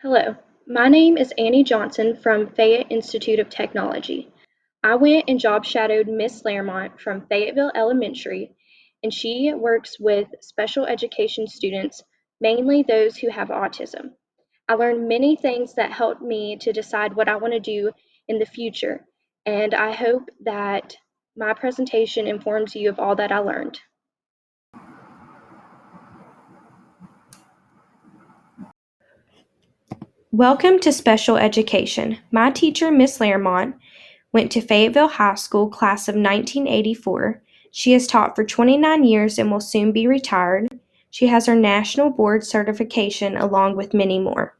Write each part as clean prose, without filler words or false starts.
Hello, my name is Annie Johnson from Fayette Institute of Technology. I went and job shadowed Miss Laremont from Fayetteville Elementary, and she works with special education students, mainly those who have autism. I learned many things that helped me to decide what I want to do in the future, and I hope that my presentation informs you of all that I learned. Welcome to Special Education. My teacher, Miss Laremont, went to Fayetteville High School, class of 1984. She has taught for 29 years and will soon be retired. She has her National Board certification along with many more.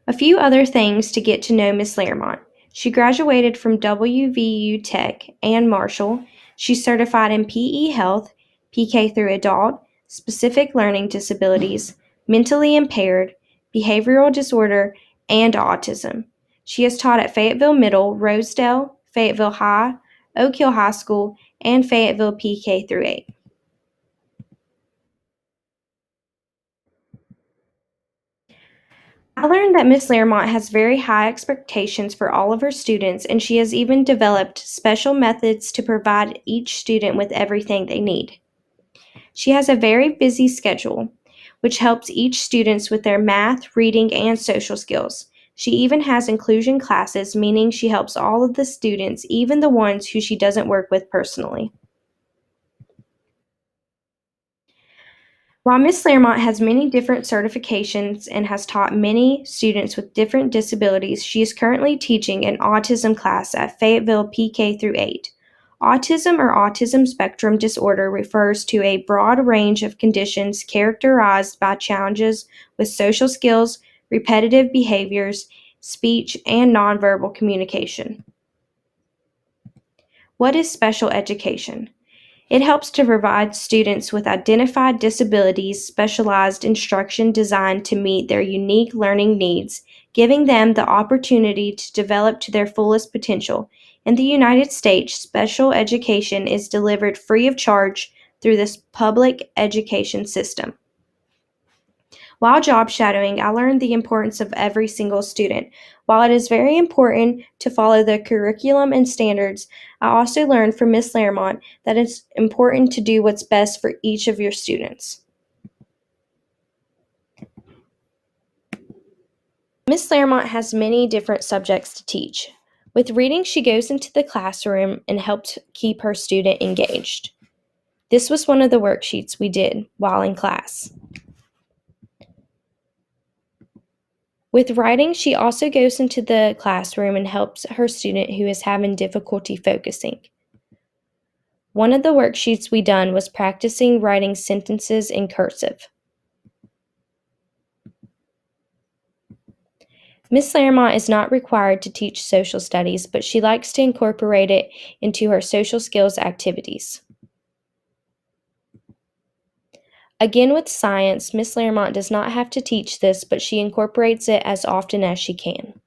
A few other things to get to know Miss Laremont. She graduated from WVU Tech and Marshall. She's certified in PE Health, PK through Adult, Specific Learning Disabilities, Mentally Impaired, Behavioral Disorder, and Autism. She has taught at Fayetteville Middle, Rosedale, Fayetteville High, Oak Hill High School, and Fayetteville PK through 8. I learned that Miss Laremont has very high expectations for all of her students, and she has even developed special methods to provide each student with everything they need. She has a very busy schedule, which helps each student with their math, reading, and social skills. She even has inclusion classes, meaning she helps all of the students, even the ones who she doesn't work with personally. While Miss Laremont has many different certifications and has taught many students with different disabilities, she is currently teaching an autism class at Fayetteville PK through 8. Autism or autism spectrum disorder refers to a broad range of conditions characterized by challenges with social skills, repetitive behaviors, speech, and nonverbal communication. What is special education? It helps to provide students with identified disabilities specialized instruction designed to meet their unique learning needs, giving them the opportunity to develop to their fullest potential. In the United States, special education is delivered free of charge through this public education system. While job shadowing, I learned the importance of every single student. While it is very important to follow the curriculum and standards, I also learned from Miss Laremont that it's important to do what's best for each of your students. Miss Laremont has many different subjects to teach. With reading, she goes into the classroom and helps keep her student engaged. This was one of the worksheets we did while in class. With writing, she also goes into the classroom and helps her student who is having difficulty focusing. One of the worksheets we done was practicing writing sentences in cursive. Miss Laremont is not required to teach social studies, but she likes to incorporate it into her social skills activities. Again, with science, Miss Laremont does not have to teach this, but she incorporates it as often as she can.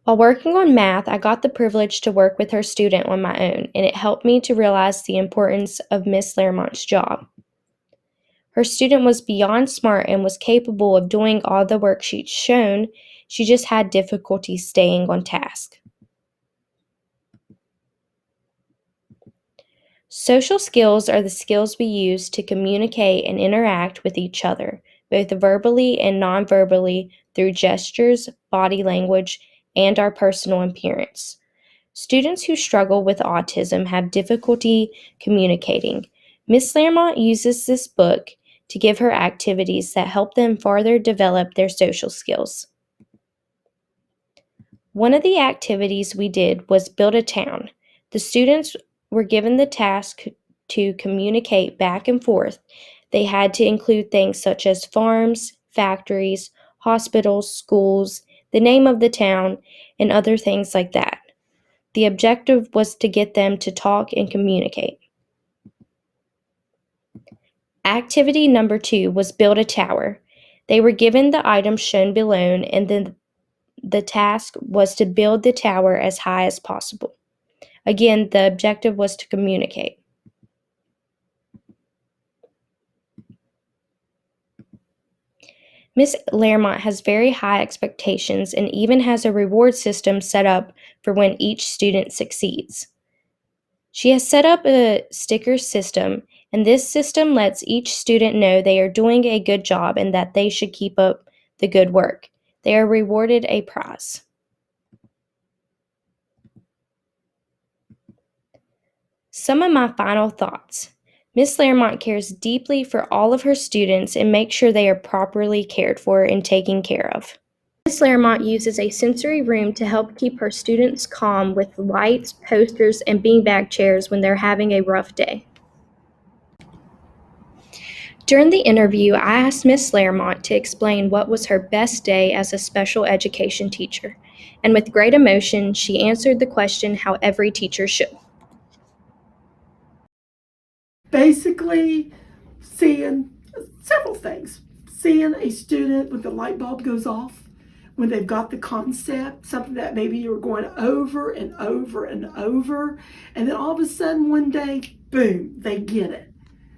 While working on math, I got the privilege to work with her student on my own, and it helped me to realize the importance of Miss Laremont's job. Her student was beyond smart and was capable of doing all the worksheets shown, she just had difficulty staying on task. Social skills are the skills we use to communicate and interact with each other, both verbally and non-verbally, through gestures, body language, and our personal appearance. Students who struggle with autism have difficulty communicating. Miss Laremont uses this book to give her activities that help them further develop their social skills. One of the activities we did was build a town. The students were given the task to communicate back and forth. They had to include things such as farms, factories, hospitals, schools, the name of the town, and other things like that. The objective was to get them to talk and communicate. Activity number 2 was build a tower. They were given the items shown below, and then the task was to build the tower as high as possible. Again, the objective was to communicate. Miss Laremont has very high expectations and even has a reward system set up for when each student succeeds. She has set up a sticker system, and this system lets each student know they are doing a good job and that they should keep up the good work. They are rewarded a prize. Some of my final thoughts. Miss Laremont cares deeply for all of her students and makes sure they are properly cared for and taken care of. Miss Laremont uses a sensory room to help keep her students calm with lights, posters, and beanbag chairs when they're having a rough day. During the interview, I asked Miss Laremont to explain what was her best day as a special education teacher, and with great emotion, she answered the question how every teacher should. Basically, seeing several things. Seeing a student when the light bulb goes off, when they've got the concept, something that maybe you're going over and over and over, and then all of a sudden one day, boom, they get it.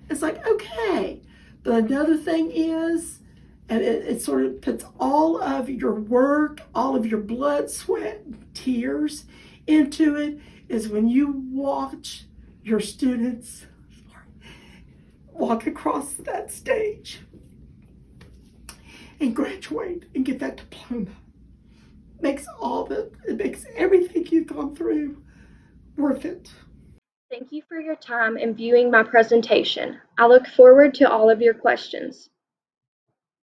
It's like, okay. But another thing is, and it sort of puts all of your work, all of your blood, sweat, tears into it, is when you watch your students walk across that stage and graduate and get that diploma. It makes everything you've gone through worth it. Thank you for your time and viewing my presentation. I look forward to all of your questions.